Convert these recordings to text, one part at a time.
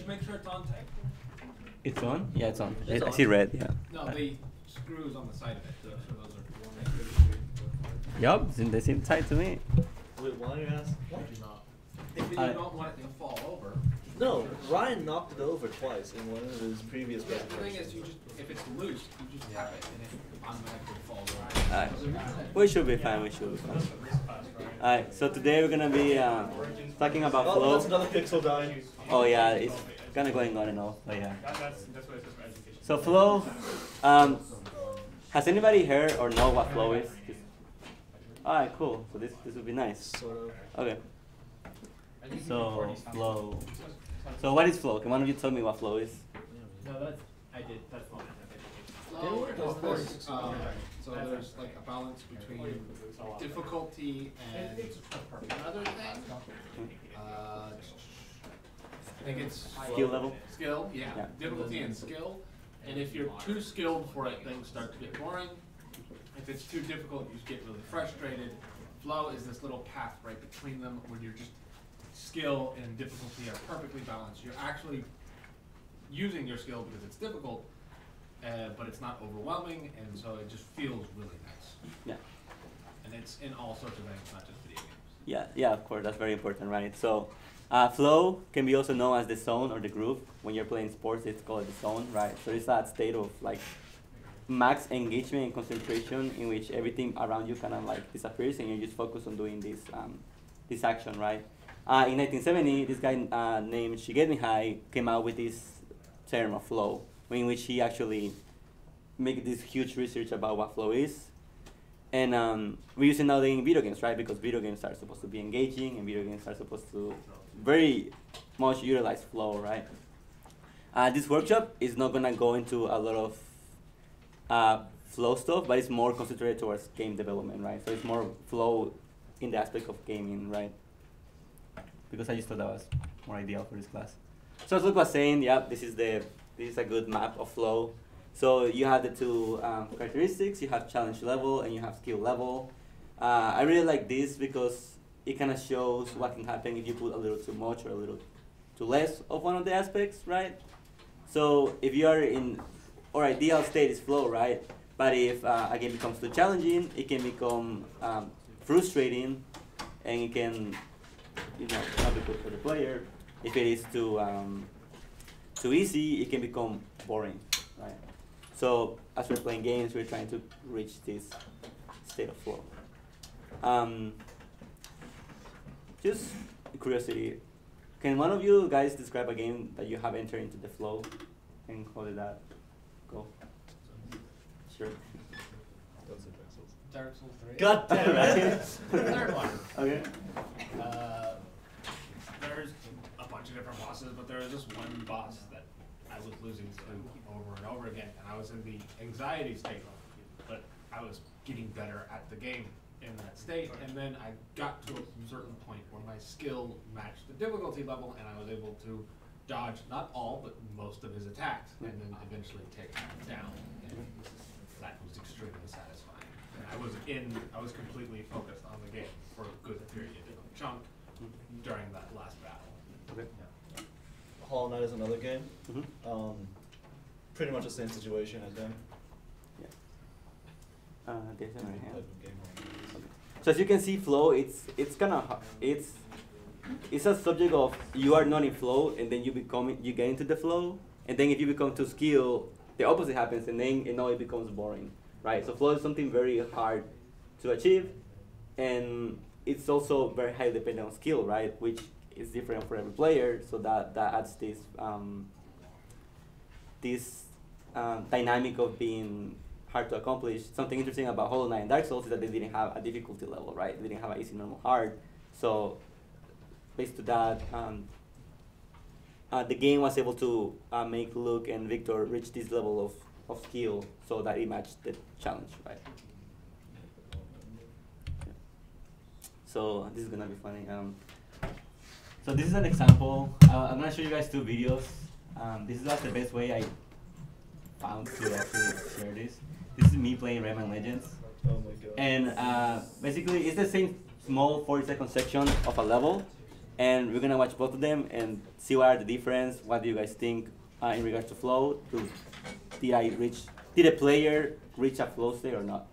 just make sure it's on tape. It's on? Yeah, it's on. It's I on. see red, yeah. No, the screws on the side of it. So those are. Yup, they seem tight to me. Wait, why are you asking? What? If you don't want it to fall over. No, Ryan knocked it over twice in one of his previous The thing presentations. is, you just if it's loose, you just tap it and it automatically falls over. We should be fine, we should be fine. Alright, so today we're gonna be talking about Oh, flow. that's another pixel dying. Oh yeah, it's kinda going on and off, but yeah. So flow, has anybody heard or know what flow is? Alright, cool. So this would be nice. Sort of. Okay. So flow. So what is flow? Can one of you tell me what flow is? No, that's I did. That's fine. Flow is this, so there's like a balance between difficulty and another thing. I think it's Skill level? Skill, yeah. Yeah. Difficulty and skill. And if you're too skilled for it, things start to get boring. If it's too difficult, you just get really frustrated. Flow is this little path right between them where you're just skill and difficulty are perfectly balanced. You're actually using your skill because it's difficult, but it's not overwhelming, and so it just feels really nice. Yeah. And it's in all sorts of things, not just video games. Yeah, yeah, of course, that's very important, right? So, flow can be also known as the zone or the groove. When you're playing sports, it's called the zone, right? So it's that state of like max engagement and concentration in which everything around you kind of like disappears and you just focus on doing this action, right? In 1970, this guy named Shigeru came out with this term of flow, in which he actually made this huge research about what flow is. And we use it now in video games, right? Because video games are supposed to be engaging, and video games are supposed to very much utilize flow, right? This workshop is not gonna go into a lot of flow stuff, but it's more concentrated towards game development, right? So it's more flow in the aspect of gaming, right? Because I just thought that was more ideal for this class. So as Luke was saying, yeah, this is a good map of flow. So you have the two characteristics. You have challenge level and you have skill level. I really like this because it kind of shows what can happen if you put a little too much or a little too less of one of the aspects, right? So if you are in, or ideal state is flow, right? But if a game becomes too challenging, it can become frustrating, and it can, not be good for the player. If it is too easy, it can become boring, right? So as we're playing games, we're trying to reach this state of flow. Just curiosity, can one of you guys describe a game that you have entered into the flow, and how did that go? Sure. Dark Souls 3. God damn it! Third one. Okay. There's a bunch of different bosses, but there was this one boss that I was losing to over and over again, and I was in the anxiety state, but I was getting better at the game in that state, and then I got to a certain point where my skill matched the difficulty level, and I was able to dodge not all, but most of his attacks, and then eventually take him down, and that was extremely satisfying. And I was completely focused on the game for a good period of chunk during that last battle. Okay. Yeah. Hollow Knight is another game. Mm-hmm. Pretty much the same situation as them. Yeah. There's another hand. Type of game. Okay. So as you can see, flow, it's kind of it's a subject of you are not in flow, and then you get into the flow, and then if you become too skilled, the opposite happens, and then it becomes boring, right? So flow is something very hard to achieve, and it's also very highly dependent on skill, right? Which is different for every player, so that adds this dynamic of being hard to accomplish. Something interesting about Hollow Knight and Dark Souls is that they didn't have a difficulty level, right? They didn't have an easy, normal, hard. So based to that, the game was able to make Luke and Victor reach this level of skill so that it matched the challenge, right? Yeah. So this is gonna be funny. So this is an example. I'm gonna show you guys two videos. This is not the best way I found to actually share this. This is me playing Rayman Legends. Oh my god. And basically it's the same small 40-second section of a level, And we're gonna watch both of them and see what are the difference. What do you guys think in regards to flow? Did a player reach a flow state or not?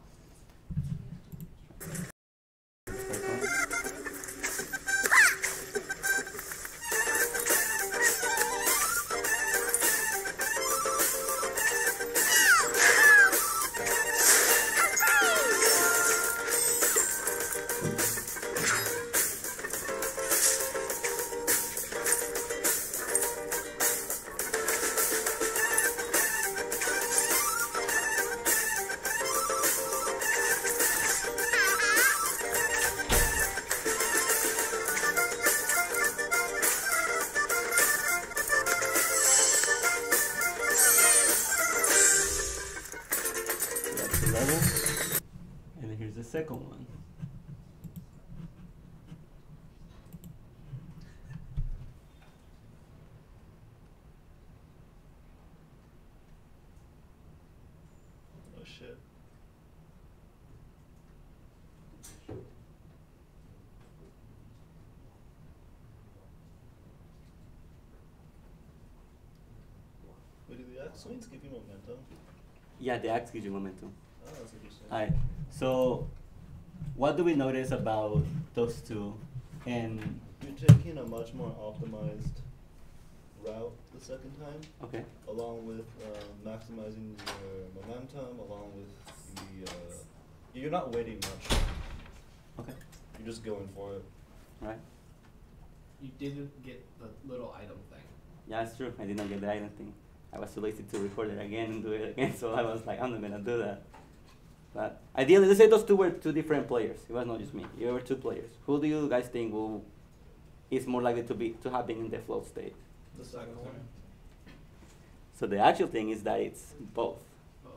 Level. And then here's the second one. Oh shit. Wait, do the axe swings give you momentum? Yeah, the axe gives you momentum. Oh, that's interesting. Alright, so what do we notice about those two? And You're taking a much more optimized route the second time, okay, along with maximizing your momentum, along with the. You're not waiting much. okay, You're just going for it. right. You didn't get the little item thing. Yeah, that's true. I did not get the item thing. I was too lazy to record it again and do it again, so I was like, I'm not gonna do that. But ideally, let's say those two were two different players. It was not just me. You were two players. Who do you guys think is more likely to have been in the flow state? The second one. So the actual thing is that it's both. Oh.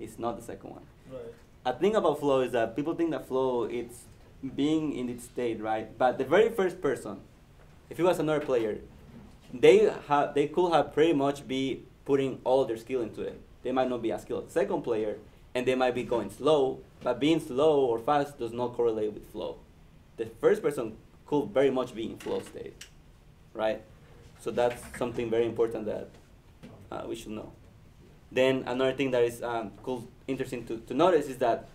It's not the second one. Right. A thing about flow is that people think that flow it's being in its state, right? But the very first person, if it was another player, they could have pretty much be putting all their skill into it. They might not be as skilled as the second player, and they might be going slow, but being slow or fast does not correlate with flow. The first person could very much be in flow state, right? So that's something very important that we should know. Then another thing that is interesting to notice is that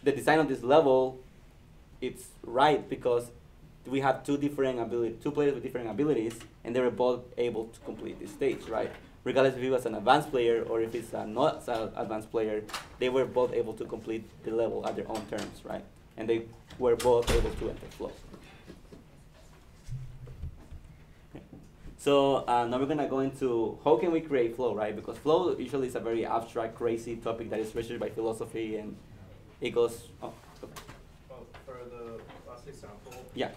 the design of this level, it's right because we have two players with different abilities, and they were both able to complete this stage, right? Regardless if he was an advanced player or if it's not an advanced player, they were both able to complete the level at their own terms, right? And they were both able to enter flow. Okay. So now we're gonna go into how can we create flow, right? Because flow usually is a very abstract, crazy topic that is researched by philosophy, and it goes. Oh, Well, for the last example, yeah.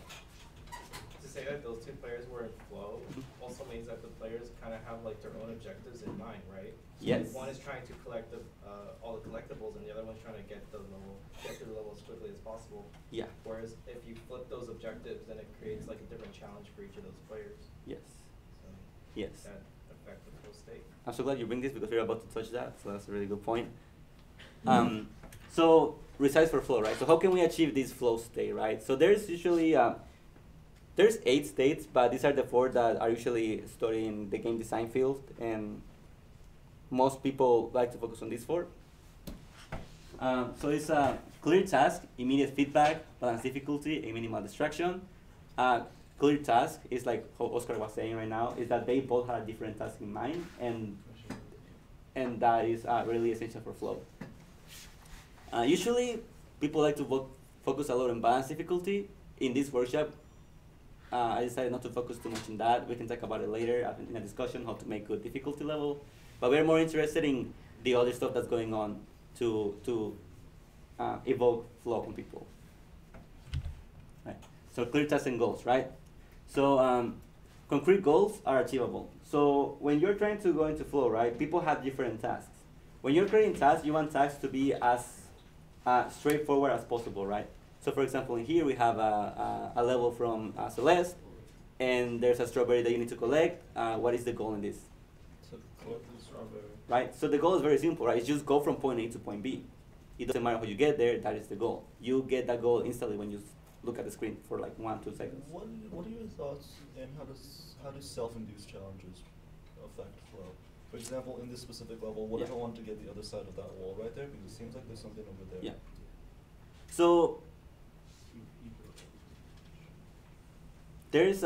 to say that those two players were in flow also means that the players kind of have like their own objectives in mind, right? So Yes. one is trying to collect all the collectibles, and the other one's trying to get to the level as quickly as possible. Yeah. Whereas if you flip those objectives, then it creates like a different challenge for each of those players. Yes. So Yes. that affect the flow state. I'm so glad you bring this because we're about to touch that, so that's a really good point. So resize for flow, right? So how can we achieve this flow state, right? So there's usually there's 8 states, but these are the 4 that are usually studied in the game design field, and most people like to focus on these 4. So it's a clear task, immediate feedback, balanced difficulty, and minimal distraction. Clear task is like how Oscar was saying right now, is that they both have a different task in mind, and that is really essential for flow. Usually, people like to focus a lot on balanced difficulty. In this workshop, I decided not to focus too much on that. We can talk about it later in a discussion, how to make good difficulty level. But we're more interested in the other stuff that's going on to evoke flow from people. Right. So clear tasks and goals, right? So concrete goals are achievable. So when you're trying to go into flow, right, people have different tasks. When you're creating tasks, you want tasks to be as straightforward as possible, right? So for example, in here we have a level from Celeste, and there's a strawberry that you need to collect. What is the goal in this? To collect the strawberry. Right, so the goal is very simple, right? It's just go from point A to point B. It doesn't matter how you get there, that is the goal. You get that goal instantly when you look at the screen for like 1-2 seconds. What are your thoughts and how do self-induced challenges affect flow? For example, in this specific level, what if Yeah. I want to get the other side of that wall right there? Because it seems like there's something over there. Yeah. So there's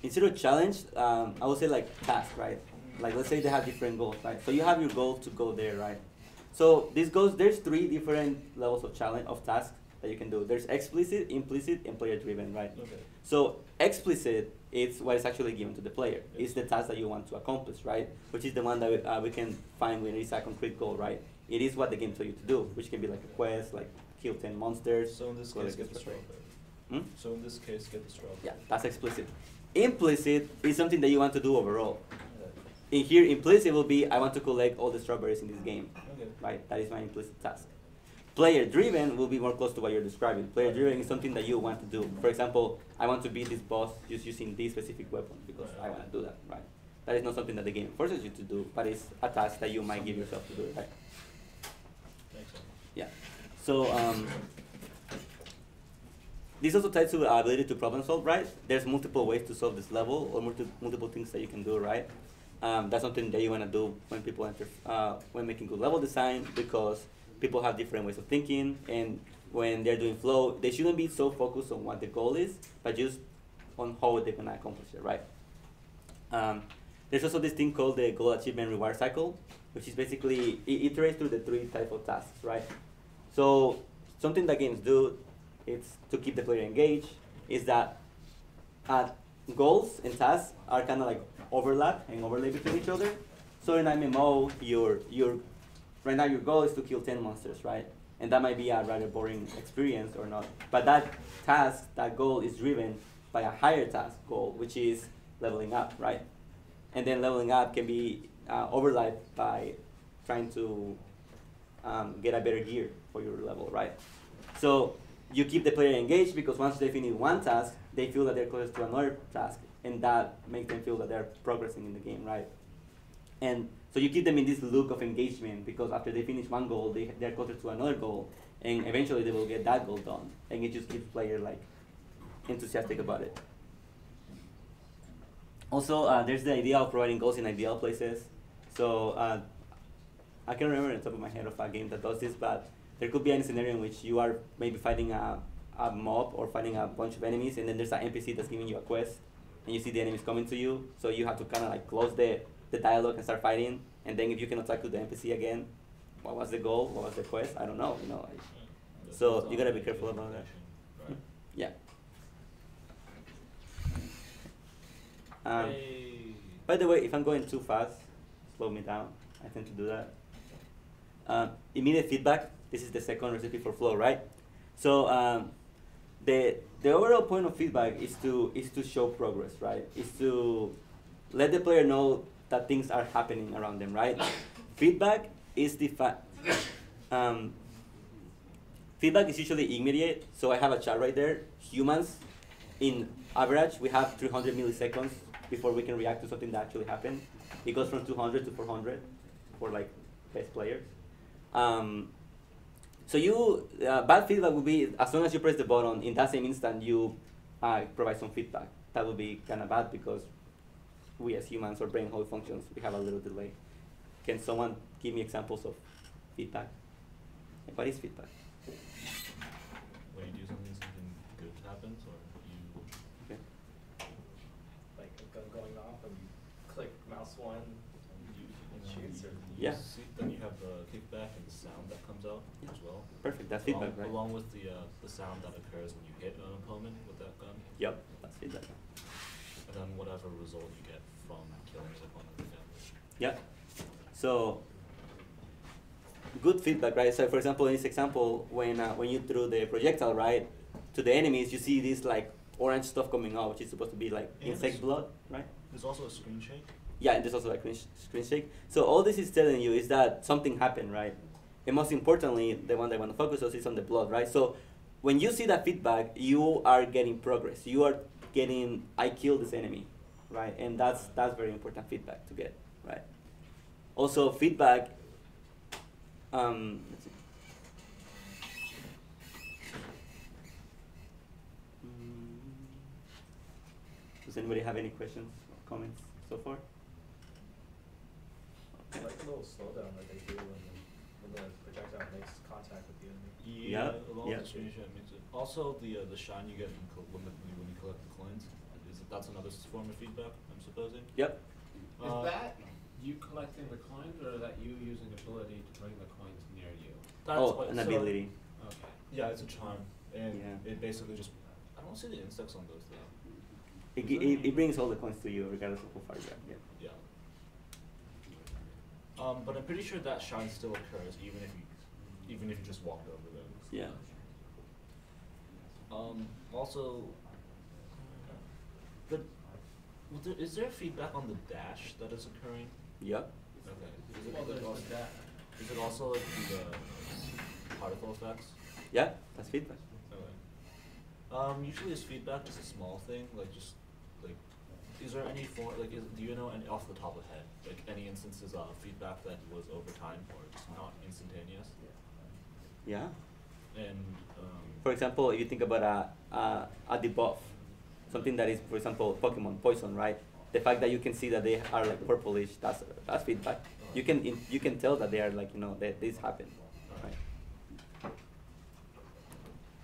instead of challenge, I would say like task, right? Like let's say they have different goals, right? So you have your goal to go there, right? So these goals, there's 3 different levels of challenge of tasks that you can do. There's explicit, implicit, and player driven, right? Okay. So explicit is what is actually given to the player. It's the task that you want to accomplish, right? Which is the one that we can find when it's a concrete goal, right? It is what the game tells you to do, which can be like a quest, like kill 10 monsters. So in this go case, like get the this, right? strawberry. Hmm? So in this case, get the strawberry. Yeah, that's explicit. Implicit is something that you want to do overall. Yeah. In here, implicit will be, I want to collect all the strawberries in this game, Okay. right? That is my implicit task. Player-driven will be more close to what you're describing. Player-driven is something that you want to do. For example, I want to beat this boss just using this specific weapon because I want to do that, right? That is not something that the game forces you to do, but it's a task that you might give yourself to do, right? Makes sense. Yeah. So this also ties to the ability to problem solve, right? There's multiple ways to solve this level or multiple things that you can do, right? That's something that you want to do when people enter, when making good level design, because people have different ways of thinking, and when they're doing flow, they shouldn't be so focused on what the goal is, but just on how they're gonna accomplish it, right? There's also this thing called the goal achievement reward cycle, which is basically, it iterates through the 3 types of tasks, right? So something that games do, it's to keep the player engaged, is that goals and tasks are kind of like overlap and overlay between each other. So in MMO, right now your goal is to kill 10 monsters, right? And that might be a rather boring experience or not. But that task, that goal is driven by a higher task goal, which is leveling up, right? And then leveling up can be overlapped by trying to get a better gear for your level, right? So you keep the player engaged because once they finish one task, they feel that they're close to another task, and that makes them feel that they're progressing in the game, right? And so you keep them in this loop of engagement because after they finish one goal, they're closer to another goal, and eventually they will get that goal done, and it just keeps player like enthusiastic about it. Also, there's the idea of providing goals in ideal places. So I can't remember on the top of my head of a game that does this, but there could be any scenario in which you are maybe fighting a mob or fighting a bunch of enemies, and then there's an NPC that's giving you a quest, and you see the enemies coming to you, so you have to kind of like close the dialogue and start fighting, and then if you cannot talk to the NPC again, what was the goal? What was the quest? I don't know, you know. Like, so you gotta be careful about that. Right. Yeah. By the way, if I'm going too fast, slow me down. I tend to do that. Immediate feedback. This is the second recipe for flow, right? So the overall point of feedback is to show progress, right? Is to let the player know that things are happening around them, right? Feedback is feedback is usually immediate. So I have a chart right there. Humans, in average, we have 300 milliseconds before we can react to something that actually happened. It goes from 200 to 400 for like best players. So bad feedback would be as soon as you press the button, in that same instant you provide some feedback. That would be kind of bad because we as humans, our brain how it functions, we have a little delay. Can someone give me examples of feedback? Like, what is feedback? When you do something good happens, or you. Okay. Like a gun going off and you click mouse 1, it shoots, or Yeah. Then you have the kickback and the sound that comes out as well. Perfect. That's feedback, right? Along with the sound that occurs when you hit an opponent with that gun. Yep. That's feedback. And then whatever result you get from killing the opponent again. Yeah. So good feedback, right? So for example, in this example, when you threw the projectile right to the enemies, you see this like orange stuff coming out, which is supposed to be like insect blood, right? There's also a screen shake. Yeah, and there's also like screen shake. So all this is telling you is that something happened, right? And most importantly, the one that I want to focus on is on the blood, right? So when you see that feedback, you are getting progress. You are getting, I killed this enemy, right? And that's very important feedback to get, right? Also, feedback. Let's see. Does anybody have any questions, comments so far? I like the little slowdown that they do when the projectile makes contact with the enemy. Yeah, Yeah, along yeah. the screen shot makes it. Also, the shine you get when you collect the coins, that's another form of feedback, I'm supposing. Yep. Is that you collecting the coins, or is that you using the ability to bring the coins near you? Oh, an ability. Okay. Yeah, it's a charm, and Yeah. it basically just. I don't see the insects on those though. It brings all the coins to you, regardless of how far you are. Yeah. Yeah. But I'm pretty sure that shine still occurs even if you just walked over them. Yeah. Also, is there feedback on the dash that is occurring? Yep. Okay. Is it There's also like the particle effects? Yeah, that's feedback. Okay. Usually is feedback just a small thing, like just like, is there any form, like, do you know any off the top of the head, like any instances of feedback that was over time or just not instantaneous? Yeah. And For example, if you think about a debuff, something that is, for example, Pokemon Poison, right? The fact that you can see that they are like purplish, that's feedback. You can tell that they are like, that this happened, right?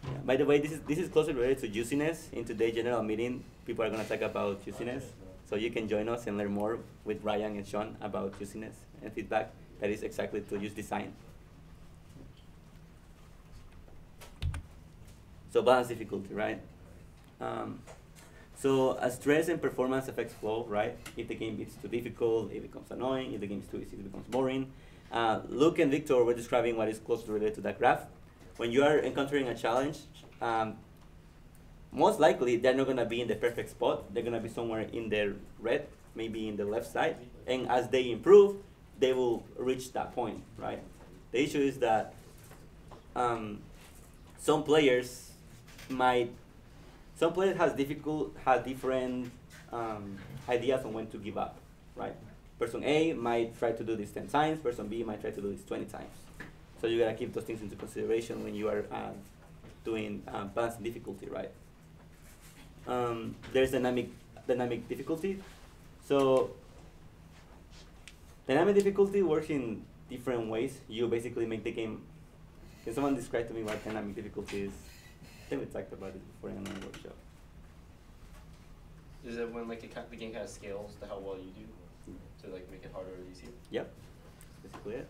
Yeah. By the way, this is closely related to juiciness. In today's general meeting, people are going to talk about juiciness. So you can join us and learn more with Ryan and Sean about juiciness and feedback that is exactly to use design. So balance difficulty, right? So stress and performance affects flow, right? If the game is too difficult, it becomes annoying. If the game is too easy, it becomes boring. Luke and Victor were describing what is closely related to that graph. When you are encountering a challenge, most likely they're not going to be in the perfect spot. They're going to be somewhere in the red, maybe in the left side. And as they improve, they will reach that point, right? The issue is that some players have different ideas on when to give up, right? Person A might try to do this 10 times, person B might try to do this 20 times. So you gotta keep those things into consideration when you are doing balancing difficulty, right? There's dynamic difficulty. So dynamic difficulty works in different ways. You basically make the game. Can someone describe to me what dynamic difficulty is? I think we talked about it before in another workshop. Is it when like the game kind of scales to how well you do to like make it harder or easier? Yep, that's basically it.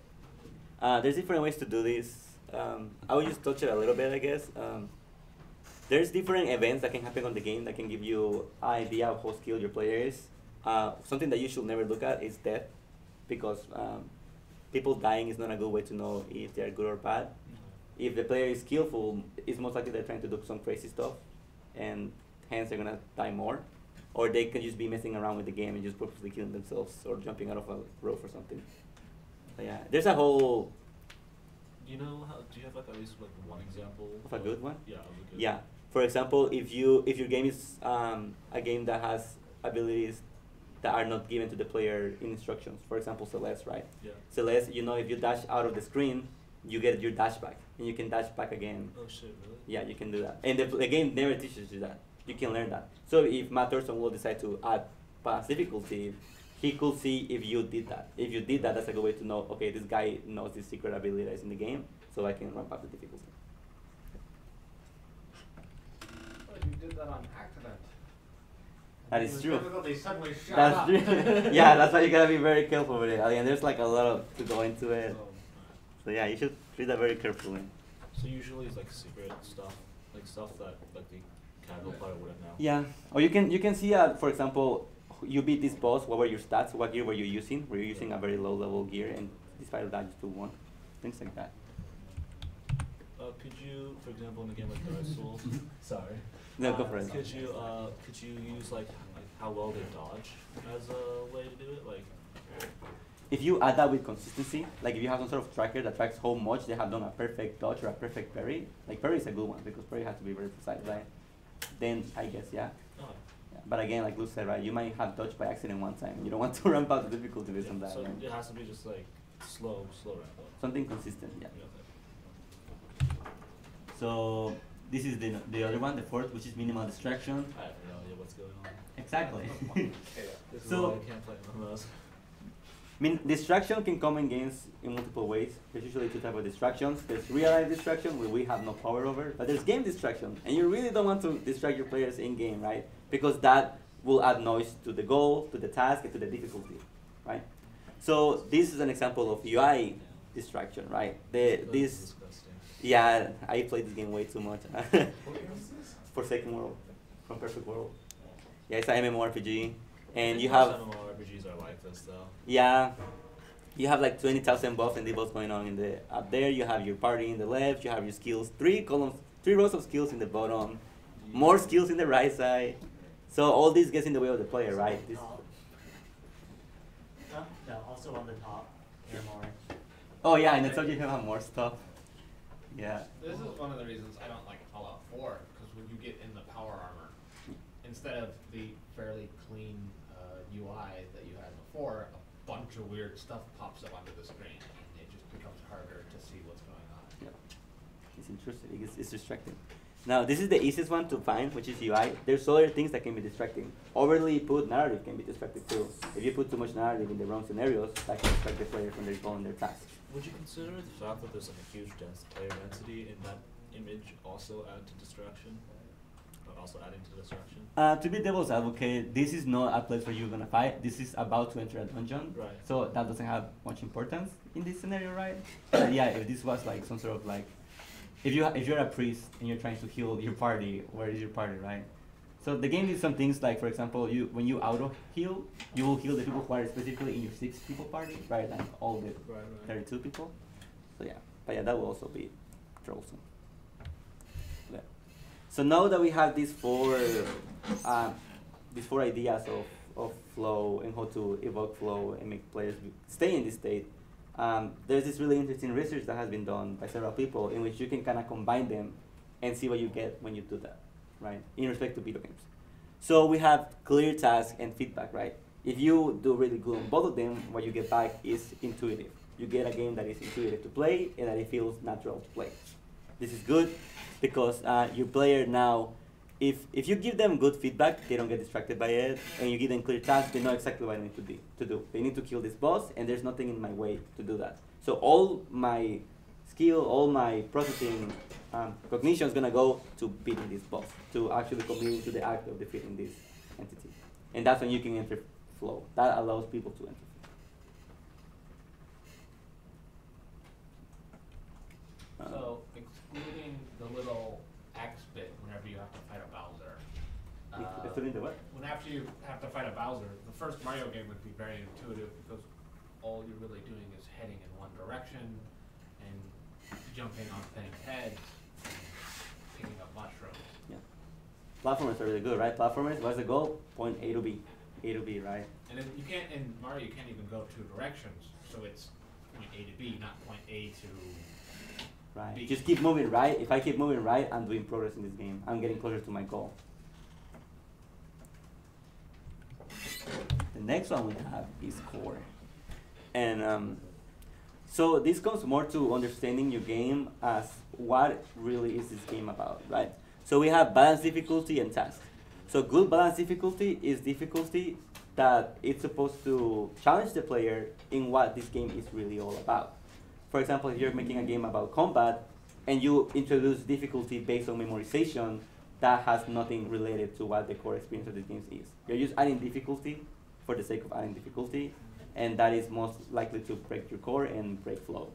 There's different ways to do this. I will just touch it a little bit, I guess. There's different events that can happen on the game that can give you an idea of how skilled your player is. Something that you should never look at is death, because people dying is not a good way to know if they're good or bad. If the player is skillful, it's most likely they're trying to do some crazy stuff, and hence they're gonna die more. Or they can just be messing around with the game and just purposely killing themselves or jumping out of a roof or something. So yeah, there's a whole. Do you have like at least like one example Of a good one? Yeah, of a good Yeah. one. For example, if your game is a game that has abilities that are not given to the player in instructions. For example, Celeste, right? Yeah. Celeste, if you dash out of the screen, you get your dash back, and you can dash back again. Oh shit, really? Yeah, you can do that. And the game never teaches you that. You can learn that. So if Matt Thurston will decide to add pass difficulty, he could see if you did that. If you did that, that's a good way to know, okay, this guy knows this secret ability that is in the game, so I can ramp up the difficulty. Well, you did that on accident. That is true. Difficulty suddenly shot That's up. true. Yeah, that's why you gotta be very careful with it. I mean, there's like a lot to go into it. So yeah, you should treat that very carefully. So usually it's like secret stuff, like stuff that like the casual player wouldn't know. Yeah, or you can see, for example, you beat this boss. What were your stats? What gear were you using? Were you using a very low level gear, and despite that, you still won? Things like that. Could you, for example, in a game like Dark Souls, sorry. No, go for it. Could you use like how well they dodge as a way to do it? Like, If you add that with consistency, like if you have some sort of tracker that tracks how much they have done a perfect dodge or a perfect parry, like parry is a good one because parry has to be very precise, right? Then I guess, yeah. oh, Yeah. But again, like Luke said, right, you might have dodged by accident one time. You don't want to ramp up the difficulty based on that. so Right? it has to be just like slow ramp up. Something consistent, yeah. Yeah, okay. So this is the other one, the fourth, which is minimal distraction. I have no idea what's going on. Exactly. This is So- why I can't play MMOs. I mean, distraction can come in games in multiple ways. There's usually two types of distractions. There's real-life distraction, where we have no power over, but there's game distraction, and you really don't want to distract your players in-game, right? Because that will add noise to the goal, to the task, and to the difficulty, right? So this is an example of UI distraction, right? That's This, disgusting. yeah, I played this game way too much. What game is this? Forsaken World, from Perfect World. Yeah, it's an MMORPG, I and think you most have. MMORPGs are like this though. Yeah, you have like 20,000 buffs and debuffs going on in the up there. You have your party in the left. You have your skills, 3 rows of skills in the bottom, more skills in the right side. So all this gets in the way of the player, right? This, No, also on the top, there are more. oh yeah, and I told you have more stuff. Yeah. This is one of the reasons I don't like Fallout 4, because when you get in the power armor, instead of the fairly clean UI that you had before, a bunch of weird stuff pops up onto the screen, and it just becomes harder to see what's going on. Yeah. It's interesting. It's distracting. Now this is the easiest one to find, which is UI. There's other things that can be distracting. Overly put narrative can be distracting too. If you put too much narrative in the wrong scenarios, that can distract the player from their goal and their task. Would you consider the fact that there's like a huge player density in that image also add to distraction? Or also adding to distraction? To be devil's advocate, this is not a place where you're gonna fight. This is about to enter a dungeon. Right. So that doesn't have much importance in this scenario, right? But yeah, if this was like some sort of like, if you're a priest and you're trying to heal your party, where is your party, right? So the game did some things like, for example, when you auto heal, you will heal the people who are specifically in your 6 people party, rather than all the Right, 32 people. So yeah, but yeah, that will also be troublesome. Yeah. So now that we have these four ideas of flow and how to evoke flow and make players stay in this state, there's this really interesting research that has been done by several people in which you can kind of combine them and see what you get when you do that, right? In respect to video games. So we have clear task and feedback, right? If you do really good on both of them, what you get back is intuitive. You get a game that is intuitive to play and that it feels natural to play. This is good because your player now, if you give them good feedback, they don't get distracted by it, and you give them clear tasks, they know exactly what they need to do. They need to kill this boss, and there's nothing in my way to do that. So all my skill, all my processing cognition is going to go to beating this boss, to actually committing to the act of defeating this entity. And that's when you can enter flow. That allows people to enter flow. So, excluding the little X bit whenever you have to fight a Bowser. Excluding the what? When after you have to fight a Bowser, the first Mario game would be very intuitive because all you're really doing is heading in one direction and jumping on things' heads and picking up mushrooms. Yeah. Platformers are really good, right? Platformers, what's the goal? Point A to B. A to B, right? And then you can't, in Mario, you can't even go 2 directions, so it's point A to B, not point A to Right. B. Just keep moving right. If I keep moving right, I'm doing progress in this game. I'm getting closer to my goal. The next one we have is core. And so this comes more to understanding your game as what really is this game about, right? So we have balance difficulty and task. So good balance difficulty is difficulty that it's supposed to challenge the player in what this game is really all about. For example, if you're making a game about combat and you introduce difficulty based on memorization, that has nothing related to what the core experience of the game is. You're just adding difficulty for the sake of adding difficulty, and that is most likely to break your core and break flow.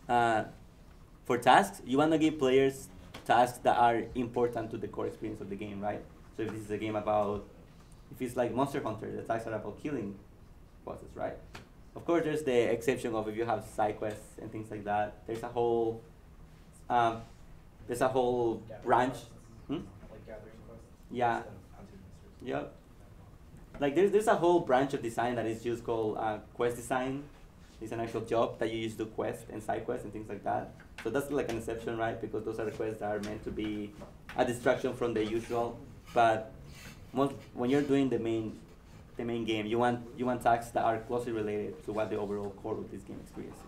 For tasks, you want to give players tasks that are important to the core experience of the game, right? So if this is a game about, if it's like Monster Hunter, the tasks are about killing bosses, right? Of course, there's the exception of if you have side quests and things like that. There's a whole branch. Like gathering quests. Yeah. instead of hunting monsters. Yep. Like there's a whole branch of design that is just called quest design. It's an actual job that you use to do quests and side quests and things like that. So that's like an exception, right? Because those are the quests that are meant to be a distraction from the usual. But when you're doing the main game, you want tasks that are closely related to what the overall core of this game experience is.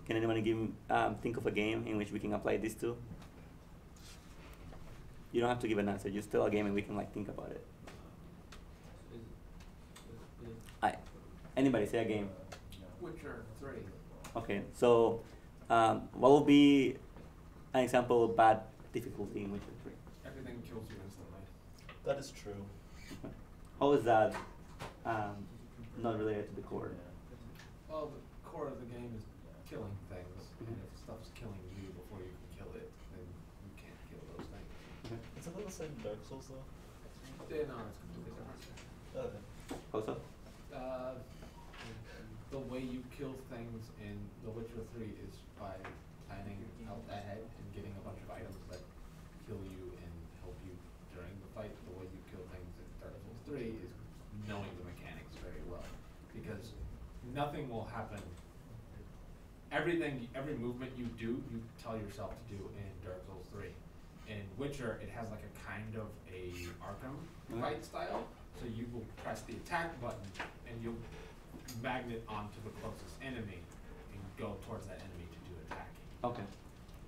Can anyone think of a game in which we can apply this to? You don't have to give an answer. Just tell a game and we can like think about it. Anybody say a game? Witcher 3. Okay, so what would be an example of bad difficulty in Witcher 3? Everything kills you instantly. That is true. How is that not related to the core? Well, the core of the game is killing things, and if stuff's killing you before you can kill it, then you can't kill those things. Isn't that the same Dark Souls though? Yeah, no, it's completely different. Okay. How so? The way you kill things in The Witcher 3 is by planning out ahead and getting a bunch of items that kill you and help you during the fight. The way you kill things in Dark Souls 3 is knowing the mechanics very well, because nothing will happen. Every movement you do, you tell yourself to do in Dark Souls 3. In Witcher, it has like a kind of a Arkham fight style, so you will press the attack button and you'll magnet onto the closest enemy and go towards that enemy to do attacking. Okay.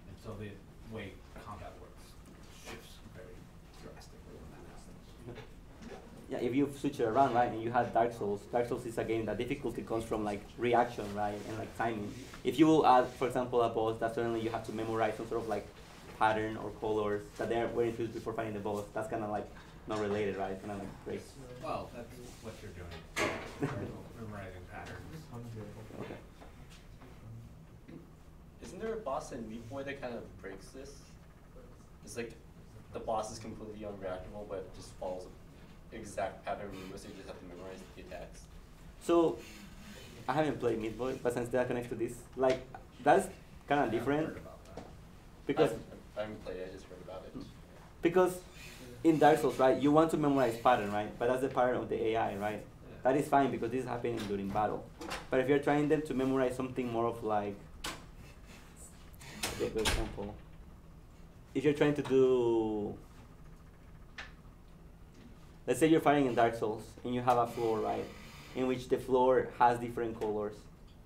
And so the way combat works shifts very drastically when that happens. Yeah, if you switch it around, right, and you had Dark Souls is a game that difficulty comes from like reaction, right, and like timing. If you will add, for example, a boss that suddenly you have to memorize some sort of like pattern or colors that were introduced before fighting the boss, that's kind of like not related, right? Kind of like great. Well, that's what you're doing. Memorizing patterns. Okay. Isn't there a boss in Meat Boy that kind of breaks this? It's like the boss is completely unreactable, but just follows an exact pattern movement, so you just have to memorize the attacks. So, I haven't played Meat Boy, but since that connects to this, like, that's kind of different. Heard about that. Because I haven't played it, I just heard about it. because in Dark Souls, right, you want to memorize pattern, right? But that's the pattern of the AI, right? That is fine because this is happening during battle. But if you're trying them to memorize something more of like, for example, if you're trying to do, let's say you're fighting in Dark Souls and you have a floor, right, in which the floor has different colors,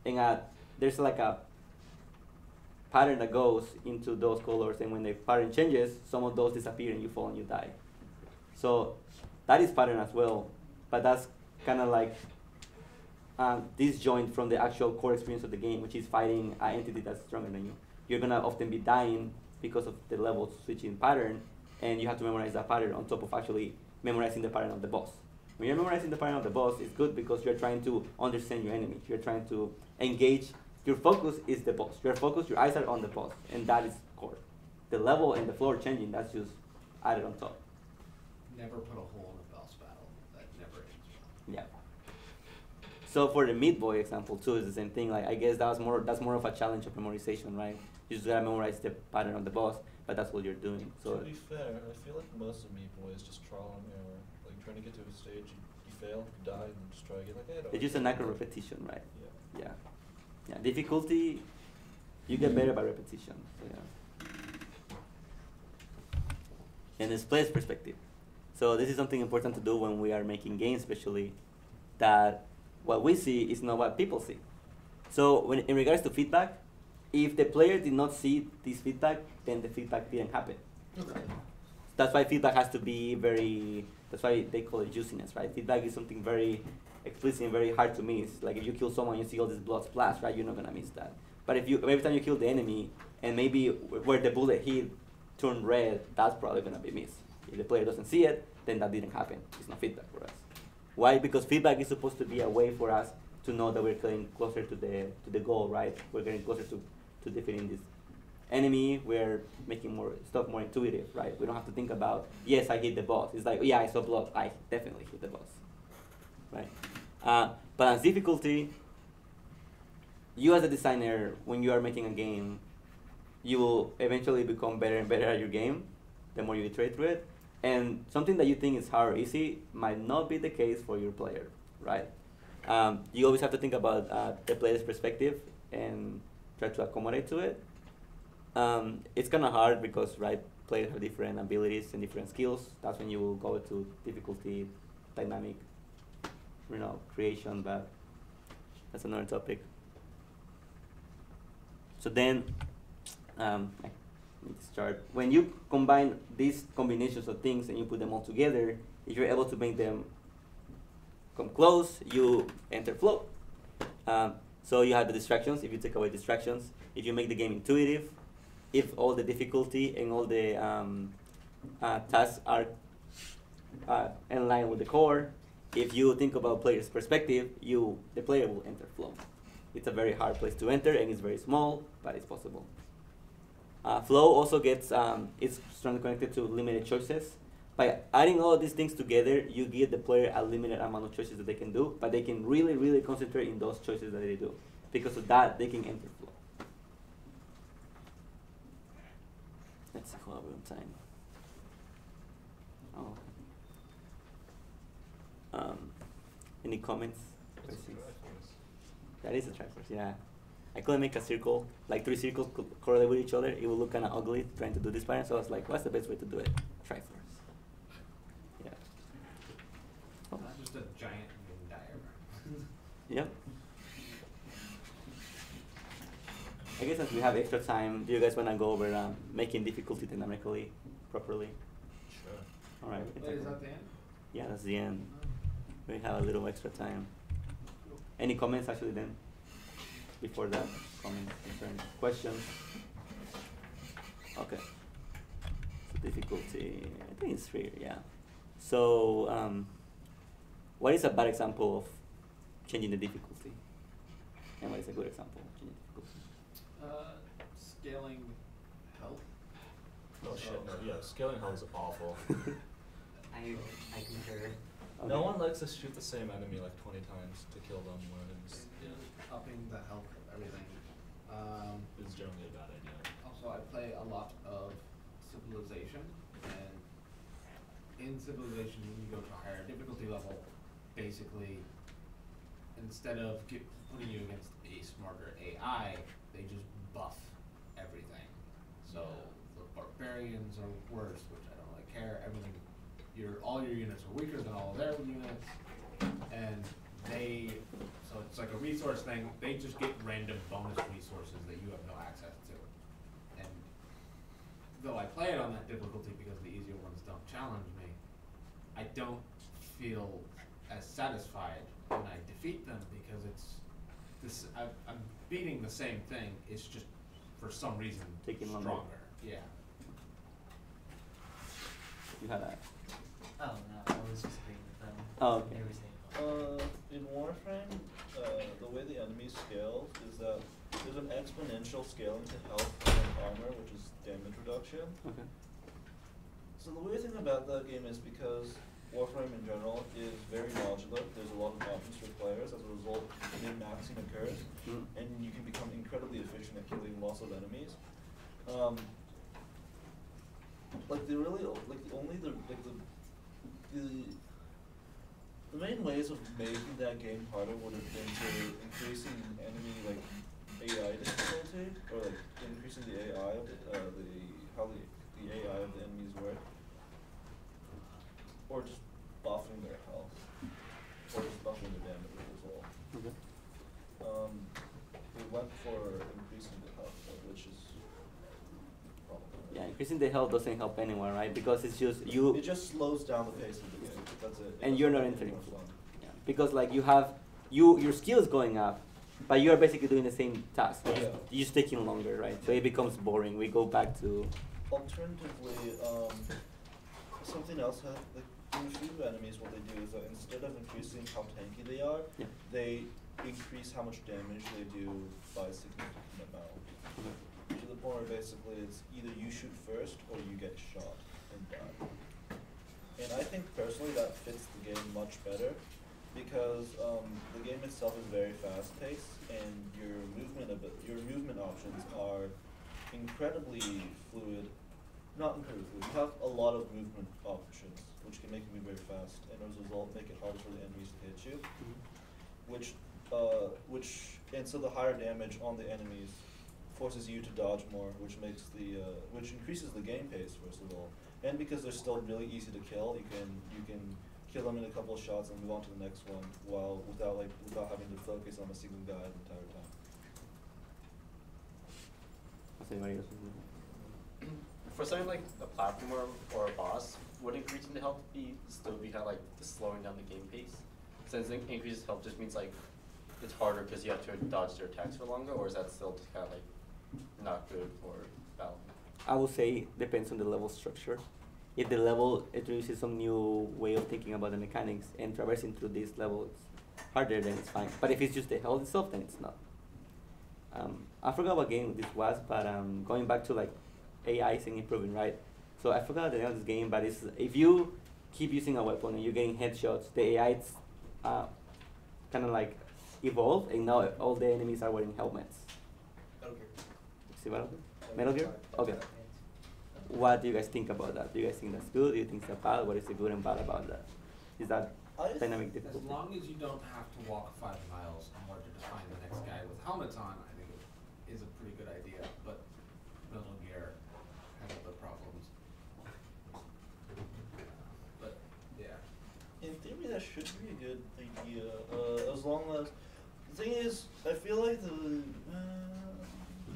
and there's like a pattern that goes into those colors, and when the pattern changes, some of those disappear and you fall and you die. So that is pattern as well, but that's kind of like disjoint from the actual core experience of the game, which is fighting an entity that's stronger than you. You're gonna often be dying because of the level switching pattern, and you have to memorize that pattern on top of actually memorizing the pattern of the boss. When you're memorizing the pattern of the boss, it's good because you're trying to understand your enemy. You're trying to engage. Your focus is the boss. Your eyes are on the boss, and that is core. The level and the floor changing, that's just added on top. Never put a hole in a boss battle. That never ends well. Yeah. So for the Meat Boy example too, is the same thing. Like I guess that's more of a challenge of memorization, right? You just gotta memorize the pattern of the boss, but that's what you're doing. So to be fair, I feel like most of Meat Boy is just trial and error. Like trying to get to a stage, you fail, you die, and then just try again. Like, hey, it's just an act of repetition, right? Yeah. Yeah. Yeah. Difficulty, you get better by repetition. So yeah. And it's player's perspective. So this is something important to do when we are making games, especially that what we see is not what people see. So when in regards to feedback, if the player did not see this feedback, then the feedback didn't happen. That's why feedback has to be that's why they call it juiciness, right? Feedback is something very explicit and very hard to miss. Like if you kill someone, you see all this blood splash, right? You're not gonna miss that. But every time you kill the enemy, and maybe where the bullet hit turned red, that's probably gonna be missed. If the player doesn't see it, then that didn't happen. It's not feedback for us. Why? Because feedback is supposed to be a way for us to know that we're getting closer to the goal, right? We're getting closer to defeating this enemy. We're making stuff more intuitive, right? We don't have to think about, yes, I hit the boss. It's like, yeah, I saw blood. I definitely hit the boss, right? But as difficulty, you as a designer, when you are making a game, you will eventually become better and better at your game the more you iterate through it. And something that you think is hard or easy might not be the case for your player, right? You always have to think about the player's perspective and try to accommodate to it. It's kind of hard because, right, players have different abilities and different skills. That's when you will go to difficulty, dynamic, creation, but that's another topic. So then, let me start. When you combine these combinations of things and you put them all together, if you're able to make them come close, you enter flow. So you have the distractions. If you take away distractions, if you make the game intuitive, if all the difficulty and all the tasks are in line with the core, if you think about player's perspective, the player will enter flow. It's a very hard place to enter, and it's very small, but it's possible. Flow also gets it's strongly connected to limited choices. By adding all of these things together, you give the player a limited amount of choices that they can do, but they can really, really concentrate in those choices that they do. Because of that, they can enter flow. Let's see how we're on time. Oh. Any comments? Questions? That is a Triforce, yeah. I couldn't make a circle, like 3 circles correlate with each other. It would look kind of ugly trying to do this pattern, so I was like, what's the best way to do it? Triforce. Yeah. Oh. Not just a giant Venn diagram. Yep. I guess since we have extra time, do you guys want to go over making difficulty dynamically, properly? Sure. All right. Wait, is that the end? Yeah, that's the end. We have a little extra time. Any comments actually then? Before that, comments, concerns, questions? Okay. So difficulty, I think it's 3, yeah. So, what is a bad example of changing the difficulty? And what is a good example of changing the difficulty? Scaling health. Oh shit, no, yeah, scaling hell is awful. I concur. Okay. No one likes to shoot the same enemy like 20 times to kill them when it's, Upping the health of everything. it's generally a bad idea. Also, I play a lot of Civilization, and in Civilization, when you go to a higher difficulty level, basically, instead of putting you against a smarter AI, they just buff everything. So the barbarians are worse, which I don't really care. Everything, all your units are weaker than all of their units, and so it's like a resource thing. They just get random bonus resources that you have no access to. And though I play it on that difficulty because the easier ones don't challenge me, I don't feel as satisfied when I defeat them because I'm beating the same thing. It's just for some reason Taking longer. stronger. Yeah. You had a. Oh no, I was just agreeing with them. Oh, okay. They were saying. In Warframe, the way the enemy scales is that there's an exponential scaling to health and armor, which is damage reduction. Okay. So the weird thing about that game is because Warframe in general is very modular, there's a lot of options for players, as a result, min-maxing occurs, and you can become incredibly efficient at killing lots of enemies. The main ways of making that game harder would have been to increasing enemy AI difficulty, or increasing the AI of how the AI of the enemies work, or just buffing their health, or just buffing their damage as well. Okay. We went for increasing the health, which is problematic. Yeah, increasing the health doesn't help anyone, right? Because it's just you. It just slows down the pace of the game. That's it. And you're not entering. More fun. Yeah, because you have your skill is going up, but you're basically doing the same task. Yeah. You're just taking longer, right? So it becomes boring. We go back to. Alternatively, something else in a few enemies, what they do is that instead of increasing how tanky they are, Yeah. they increase how much damage they do by a significant amount. Okay. To the point where basically it's either you shoot first or you get shot and die. And I think personally that fits the game much better because the game itself is very fast paced and your movement options are incredibly fluid. Not incredibly fluid. You have a lot of movement options which can make you move very fast and as a result make it harder for the enemies to hit you. And so the higher damage on the enemies forces you to dodge more, which increases the game pace first of all. And because they're still really easy to kill, you can kill them in a couple of shots and move on to the next one without having to focus on a single guy the entire time. What's anybody else? for something like a platformer or a boss, would increasing the health still be kind of like slowing down the game pace? Since increases health just means like it's harder because you have to dodge their attacks for longer, or is that still just kind of like not good for battle? I would say depends on the level structure. If the level introduces some new way of thinking about the mechanics and traversing through this level is harder, then it's fine. But if it's just the health itself, then it's not. I forgot what game this was, but going back to like AI and improving, right? So I forgot the name of this game, but it's if you keep using a weapon and you're getting headshots, the AI kind of like evolved, and now all the enemies are wearing helmets. Metal Gear. See what? Metal Gear? Okay. What do you guys think about that? Do you guys think that's good? Do you think that's bad? What is the good and bad about that? Is that dynamic As difficulty? long as you don't have to walk 5 miles in order to find the next guy with helmets on, I think it is a pretty good idea, but Metal Gear has other problems. But, yeah. In theory, that should be a good idea, as long as, the thing is, I feel like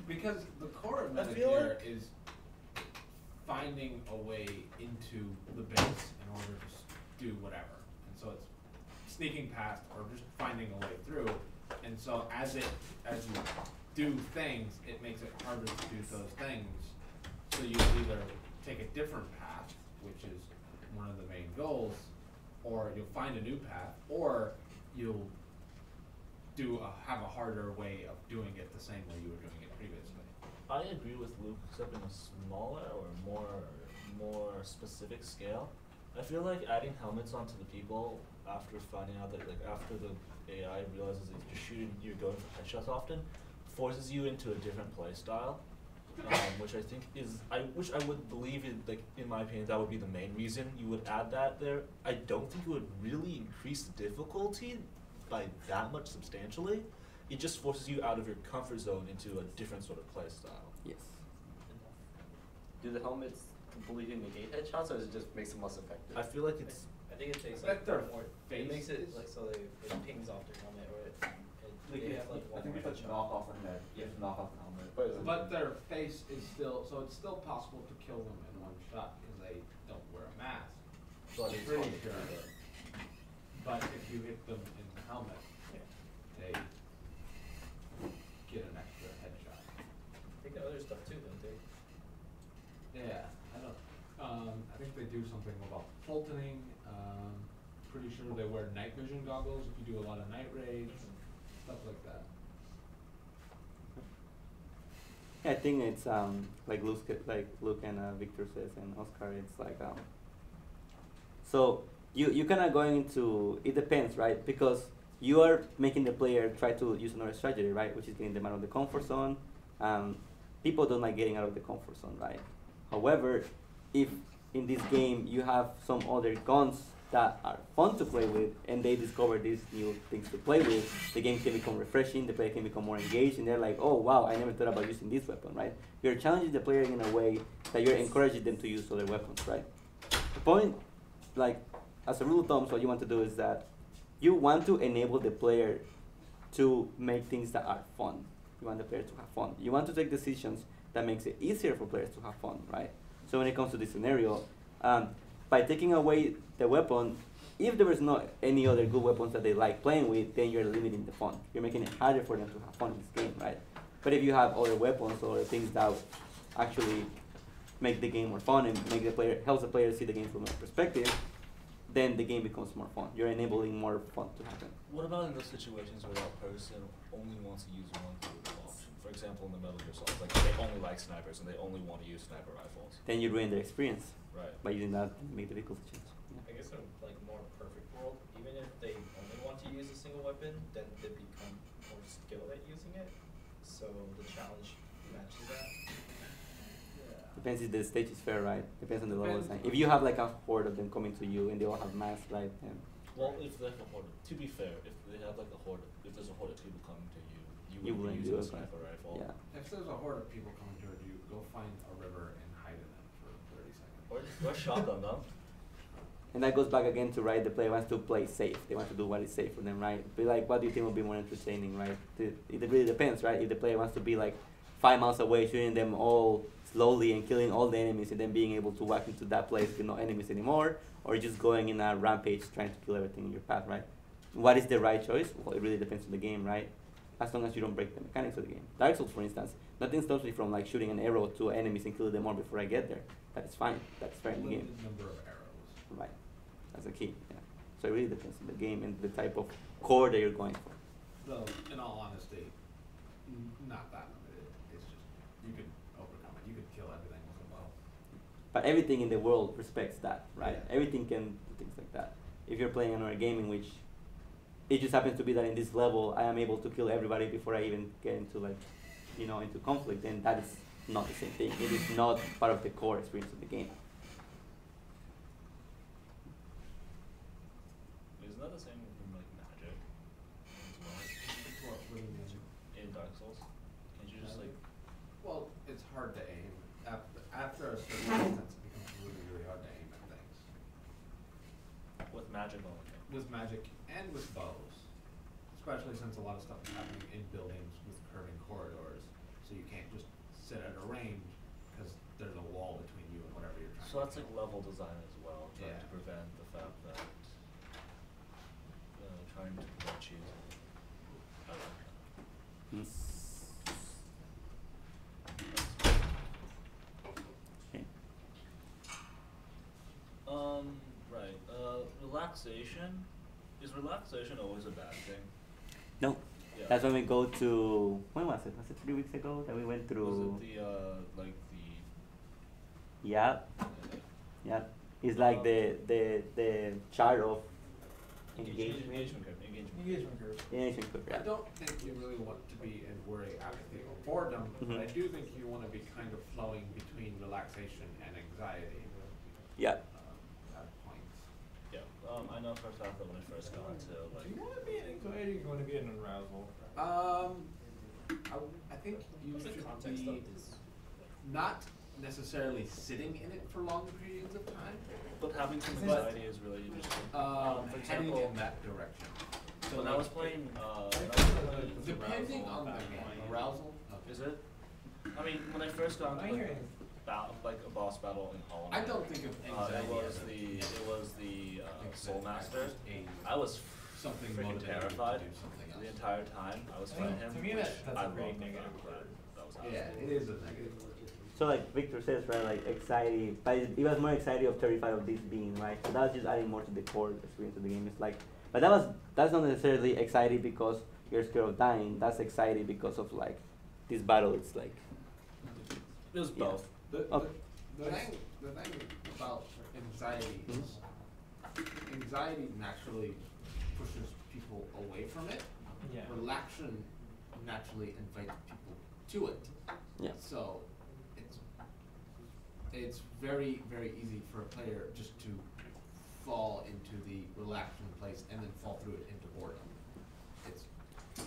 Because the core of I Metal feel Gear like- is finding a way into the base in order to do whatever. And so it's sneaking past or just finding a way through. And so as you do things, it makes it harder to do those things. So you either take a different path, which is one of the main goals, or you'll find a new path, or you'll have a harder way of doing it the same way you were doing it previously. I agree with Luke, except in a smaller or more specific scale. I feel like adding helmets onto the people after finding out that, like, after the AI realizes that you're going for headshots often, forces you into a different play style, which I think which I would believe in my opinion, that would be the main reason you would add that there. I don't think it would really increase the difficulty by that much substantially. It just forces you out of your comfort zone into a different sort of play style. Yes. Do the helmets completely negate headshots, or does it just makes them less effective? I feel like it's I think it takes I bet like their more. face It makes it is- like so it pings off their helmet, or they have like one more headshot. off the head. You have to knock off the helmet. But their face is still, so it's still possible to kill them in one shot because they don't wear a mask. But I'm it's pretty hard to sure. do that. But if you hit them in the helmet, they get an extra headshot. I think the other stuff too, don't they? Yeah, I think they do something about Fultoning, pretty sure they wear night vision goggles if you do a lot of night raids, stuff like that. Yeah, I think it's like Luke and Victor says and Oscar. It's like so you kind of going into it depends, right? Because you are making the player try to use another strategy, right? Which is getting them out of the comfort zone. People don't like getting out of the comfort zone, right? However, if in this game you have some other guns that are fun to play with, and they discover these new things to play with, the game can become refreshing, the player can become more engaged, and they're like, oh wow, I never thought about using this weapon, right? You're challenging the player in a way that you're encouraging them to use other weapons, right? The point, like, as a rule of thumb, what you want to do is that you want to enable the player to make things that are fun. You want the player to have fun. You want to take decisions that makes it easier for players to have fun, right? So when it comes to this scenario, by taking away the weapon, if there is not any other good weapons that they like playing with, then you're limiting the fun. You're making it harder for them to have fun in this game, right? But if you have other weapons or things that actually make the game more fun and helps the player see the game from a perspective, then the game becomes more fun. You're enabling more fun to happen. What about in those situations where that person only wants to use one group option? For example, in the Metal Gear Solid, like they only like snipers and they only want to use sniper rifles. Then you ruin their experience Right. by using that to make the difficulty change. I guess in like more perfect world, even if they only want to use a single weapon, then they become more skilled at using it. So the challenge matches that. Depends if the stage is fair, right? Depends on the level Depends. design. If you have like a horde of them coming to you and they all have masks, right? Then Well, if they have a horde, to be fair, if they have like a horde, if there's a horde of people coming to you, You you wouldn't would do use a it, right? sniper rifle. yeah. If there's a horde of people coming toward you, go find a river and hide in it for 30 seconds. Or shotgun them. And that goes back again to, right, the player wants to play safe. They want to do what is safe for them, right? But like, what do you think would be more entertaining, right? It really depends, right? If the player wants to be like 5 miles away, shooting them all slowly and killing all the enemies and then being able to walk into that place with no enemies anymore, or just going in a rampage trying to kill everything in your path, right? What is the right choice? Well, it really depends on the game, right? As long as you don't break the mechanics of the game. Dark Souls, for instance, nothing stops me from like shooting an arrow to enemies and killing them all before I get there. That is fine. That's fair in the game. Limited number of arrows. Right. That's the key. Yeah. So it really depends on the game and the type of core that you're going for. Though, in all honesty, not that limited. It's just, you can overcome it. You can kill everything with a bow. But everything in the world respects that, right? Yeah. Everything can do things like that. If you're playing another game in which it just happens to be that in this level I am able to kill everybody before I even get into like, you know, into conflict, then that is not the same thing. It is not part of the core experience of the game. Isn't that the same from like magic as well? What do you mean? In Dark Souls? Can't you just like Well, it's hard to aim. After a certain distance, it becomes really, really hard to aim at things. with magic only? With magic and with bows, especially since a lot of stuff is happening in buildings with curving corridors, so you can't just sit at a range because there's a wall between you and whatever you're trying So to that's like kill. level design as well, trying Yeah. to prevent the fact that trying to prevent cheating. I like that. Mm. Okay. Right. Relaxation. Is relaxation always a bad thing? No. Yeah. That's when we go to, when was it? Was it 3 weeks ago that we went through? Was it the like the Yeah, yeah. It's like the chart of engagement. engagement curve. Engagement curve. Engagement curve, I yeah. don't think you really want to be in worry, apathy, or boredom, but I Mhm. do think you want to be kind of flowing between relaxation and anxiety Yeah. at points. Yeah. I know for a fact that when I first got into like Do you want to be in anxiety or you want to be in arousal? I think you What's the should context be of this? not necessarily sitting in it for long periods of time, but having some But- anxiety is really interesting. For heading example, in that direction. So when I like, was playing depending on the game, arousal. is it? I mean, when I first got I into hear like, you. like a boss battle in Hollow I Knight, don't think of anxiety it was the Soul Master. I was something freaking motivating you to terrified do something else. the entire time I was I mean, fighting him. to me which that's I a loved very the negative fact word. that was Yeah, absolutely it is a negative word. So like Victor says, right, like anxiety, but it was more anxiety of terrified of this being, right? So that's just adding more to the core experience of the game. It's like, but that's not necessarily anxiety because you're scared of dying. That's anxiety because of like this battle. It's like, It was Yeah. both. Okay. The thing about anxiety is anxiety naturally pushes people away from it. Yeah. Relaxation naturally invites people to it. yeah. So it's very, very easy for a player just to fall into the relaxing place and then fall through it into boredom. It's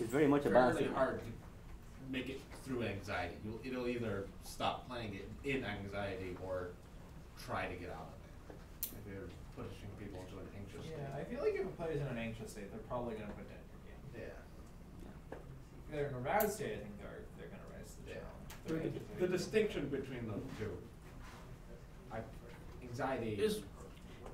It's very much a fairly balance. hard to make it through anxiety. It'll either stop playing it in anxiety or try to get out of it. If you're pushing people into an anxious state. Yeah, I feel like if a player's in an anxious state, they're probably going to put down your game. Yeah. If they're in a roused state, I think they're going to rise to the Yeah. challenge. The, They're anxious, the they're- distinction between those two, anxiety Is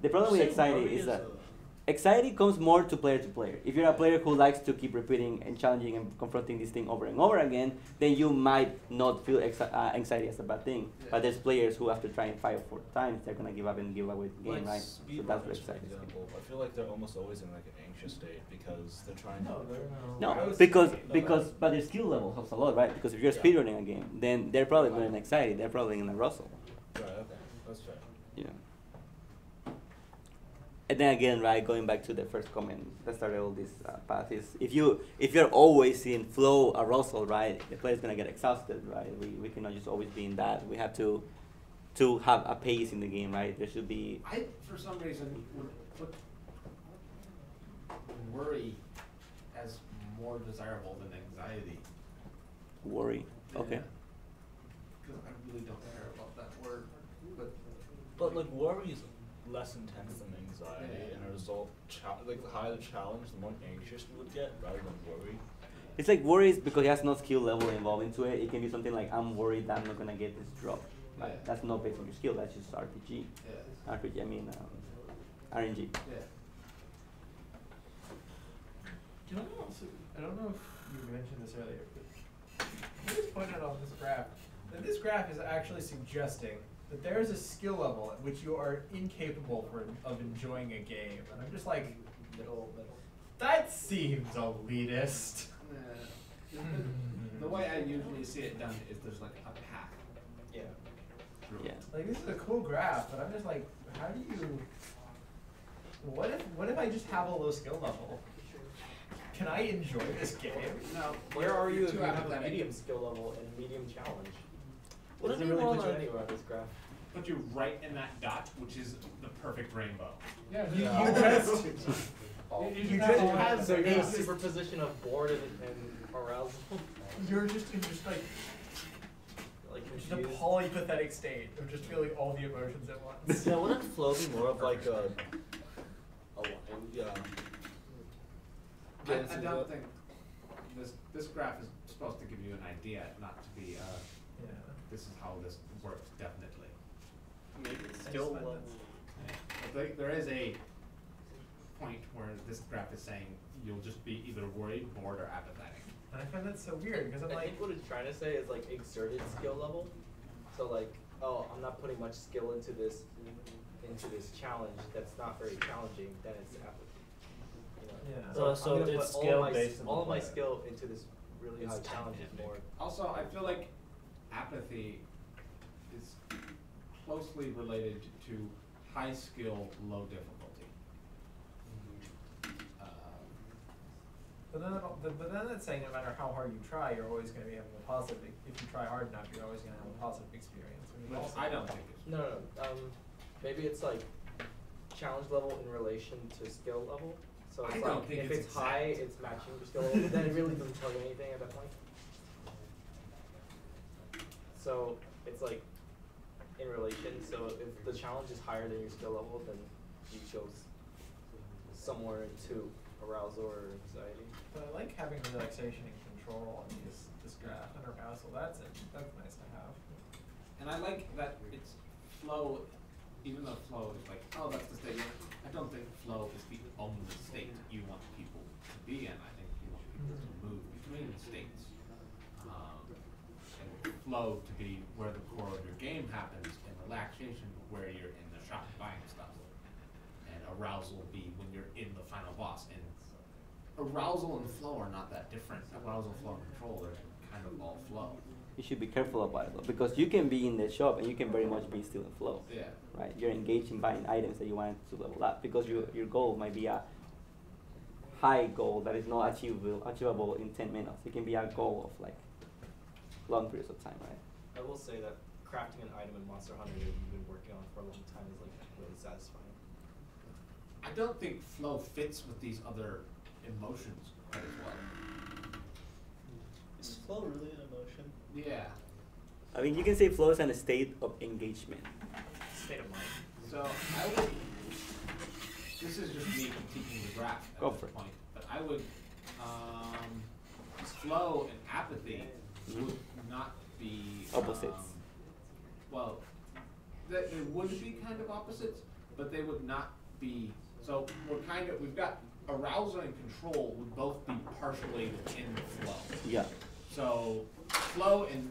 The problem with say anxiety worry is that a- anxiety comes more to player. If you're a player who likes to keep repeating and challenging and confronting this thing over and over again, then you might not feel anxiety as a bad thing. Yeah. But there's players who after trying 5 or 4 times, they're gonna give up and give away the game, like right? So that's where speedrunners, for anxiety is. example, I feel like they're almost always in like an anxious state because they're trying No, to. they're No, roused because state. but their skill level helps a lot, right? Because if you're Yeah. speedrunning a game, then they're probably not in anxiety. They're probably in a rustle. Right. Okay. That's fair. Yeah. And then again, right, going back to the first comment that started all this path is if you're always in flow arousal, right, the player's gonna get exhausted, right? We cannot just always be in that. We have to have a pace in the game, right? There should be I, for some reason, would put worry as more desirable than anxiety. worry. Okay. Because I really don't care about that word, But like worry is less intense than anxiety, Yeah. and a result, like the higher the challenge, the more anxious you would get rather than worry. It's like worries because it has no skill level involved into it. It can be something like I'm worried that I'm not gonna get this drop. Right? Yeah. That's not based on your skill. That's just RPG. Yeah. RPG. I mean RNG. Yeah. Can I also, I don't know if you mentioned this earlier, but you just pointed on this graph that this graph is actually suggesting that there is a skill level at which you are incapable of enjoying a game. And I'm just like, Middle. that seems elitist. The way I usually see it done is there's like a path Yeah. through Yeah. it. Like, this is a cool graph, but I'm just like, how do you, what if I just have a low skill level? Can I enjoy this game? No. Where are you if too you have a apathetic. medium skill level and medium challenge? It Wouldn't doesn't it be really more put you like- anywhere on this graph. Put you right in that dot, which is the perfect rainbow. Yeah, you Yeah. just, You just have so you're in a this- superposition of bored and arousal. you're just in just like, Like just a confused. polypathetic state of just feeling all the emotions at once. Yeah, wouldn't flow be more of like a line. yeah? I Dancing don't up. think this graph is supposed to give you an idea, not to be Yeah. this is how this works definitely. Maybe it's skill find level. But there is a point where this graph is saying you'll just be either worried, bored, or apathetic. And I find that so weird because I'm I like, think what it's trying to say is like exerted skill level. So like, oh, I'm not putting much skill into this challenge that's not very challenging, then it's apathy. You know? Yeah. So- I'm so gonna it's put skill all my, based on the all of my player. skill into this really It's high challenge is dynamic. more. Also, I feel like apathy is closely related to high skill, low difficulty. but then that's saying no matter how hard you try, you're always going to be having a positive. If you try hard enough, you're always going to have a positive experience. I mean, Which also- I don't think it's. No. Maybe it's like challenge level in relation to skill level. So it's I like don't think if it's it's high, exact. it's matching your skill level. Then it really doesn't tell you anything at that point. So it's like in relation. So if the challenge is higher than your skill level, then you go somewhere into arousal or anxiety. But I like having relaxation and control on this graph and arousal. That's nice to have. And I like that it's flow, even though flow is like, oh, that's the state. I don't think flow is the only state you want people to be in. I think you want people to move between states. And flow to be where the core of your game happens, and relaxation where you're in the shop buying stuff. And arousal be when you're in the final boss. And arousal and flow are not that different. Arousal, flow, and control, they're kind of all flow. You should be careful about it though, because you can be in the shop and you can very much be still in flow. Yeah. Right? You're engaged in buying items that you want to level up because your goal might be a high goal that is not achievable in 10 minutes. It can be a goal of like long periods of time, right? I will say that crafting an item in Monster Hunter that you've been working on for a long time is like really satisfying. I don't think flow fits with these other emotions quite as well. Is flow really an emotion? Yeah. I mean, you can say flow is a state of engagement. State of mind. So I would. This is just me critiquing the graph at Go this for it. point, but I would. Flow and apathy would not be Opposites. Well, they would be kind of opposites, but they would not be. So we've got arousal and control would both be partially within flow. Yeah. So flow and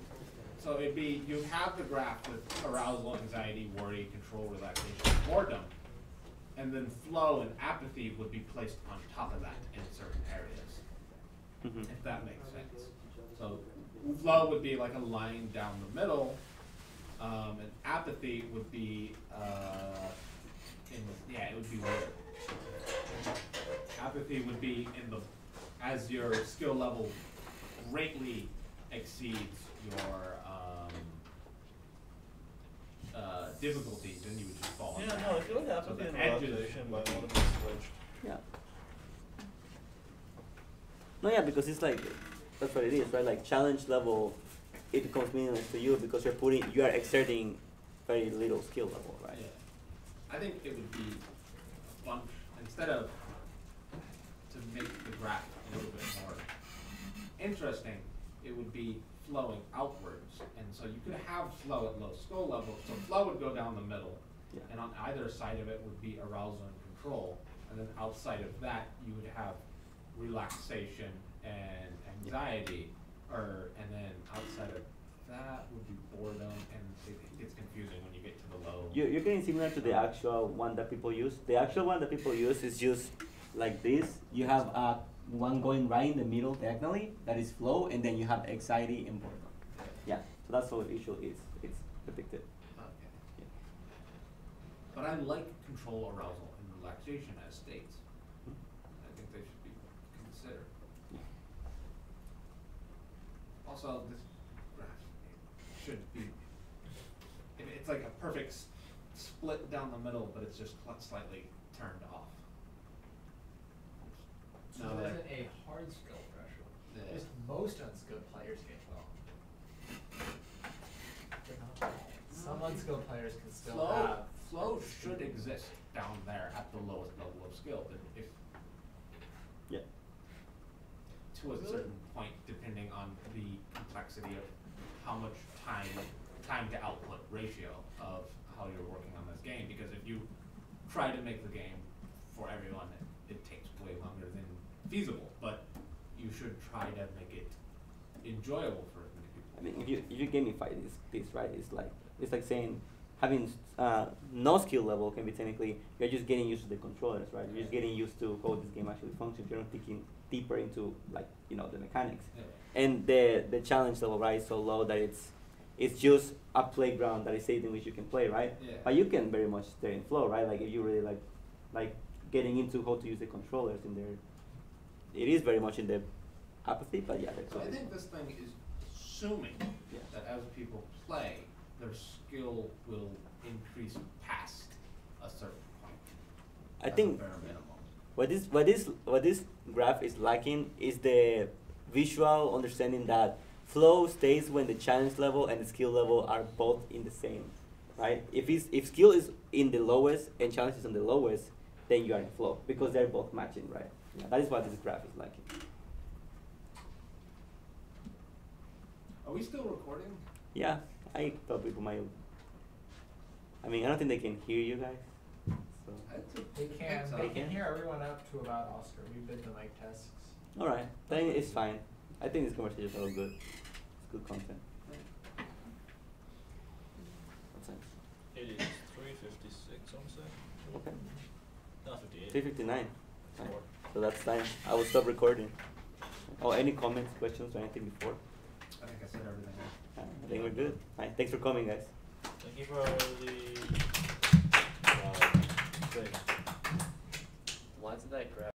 so it'd be you have the graph with arousal, anxiety, worry, control, relaxation, boredom, and then flow and apathy would be placed on top of that in certain areas, if that makes sense. So flow would be like a line down the middle, and apathy would be it would be weird. Apathy would be in the as your skill level greatly exceeds your difficulty, then you would just fall. Yeah, on no, I feel like So apathy the and edges relaxation would might be- want to be switched. Yeah. No, yeah, because it's like, that's what it is, right? Like challenge level, it becomes meaningless to you because you are exerting very little skill level, right? Yeah. I think it would be fun, instead of, to make the graph a little bit more interesting, it would be flowing outwards, and so you could have flow at low skill level. So flow would go down the middle, Yeah. and on either side of it would be arousal and control, and then outside of that you would have relaxation and anxiety, and then outside of that would be boredom, and it gets confusing when you get to the low. You're getting similar to the actual one that people use. The actual one that people use is just like this. You have one going right in the middle diagonally, that is flow, and then you have anxiety and boredom. Yeah, so that's how it usually is. It's depicted. Okay. Yeah. But I like control, arousal, and relaxation as states. I think they should be considered. Also, this graph should be, it's like a perfect split down the middle, but it's just slightly turned off. So No, there like- isn't a hard skill threshold. Yeah. Just most unskilled players get well. But not all. Some unskilled players can still have. Flow should exist down there at the lowest level of skill, but if Yeah. to a certain point, depending on the complexity of how much time to output ratio of how you're working on this game. Because if you try to make the game for everyone, it takes way longer than feasible. But you should try to make it enjoyable for as many people. I mean, if you gamify this right, it's like saying having no skill level can be technically you're just getting used to the controllers, right? You're just getting used to how this game actually functions. You're not thinking deeper into like the mechanics. Yeah. And the challenge level, right, is so low that it's just a playground that is safe in which you can play, right? Yeah. But you can very much stay in flow, right? Like if you really like getting into how to use the controllers in there, it is very much in the apathy, but yeah. That's So what I it think is. this thing is assuming Yeah. that as people play, their skill will increase past a certain point. I as a think bare minimum. what this graph is lacking is the visual understanding that flow stays when the challenge level and the skill level are both in the same, right? If skill is in the lowest and challenge is on the lowest, then you are in flow because they're both matching, right? Yeah, that is what this graph is lacking. Are we still recording? Yeah, I thought people might. I mean, I don't think they can hear you guys. So. They can. so. They can hear everyone up to about Oscar. We've been to mic tests. All right, then it's fine. I think this conversation is all good. It's good content. What's next? It is 3:56, I want to say. Okay. No, 58. 3:59. Fine. Four. So that's time. I will stop recording. Oh, any comments, questions, or anything before? I think I said everything. I think we're good. Fine. Thanks for coming, guys. Thank you for the thing. Why did that graph?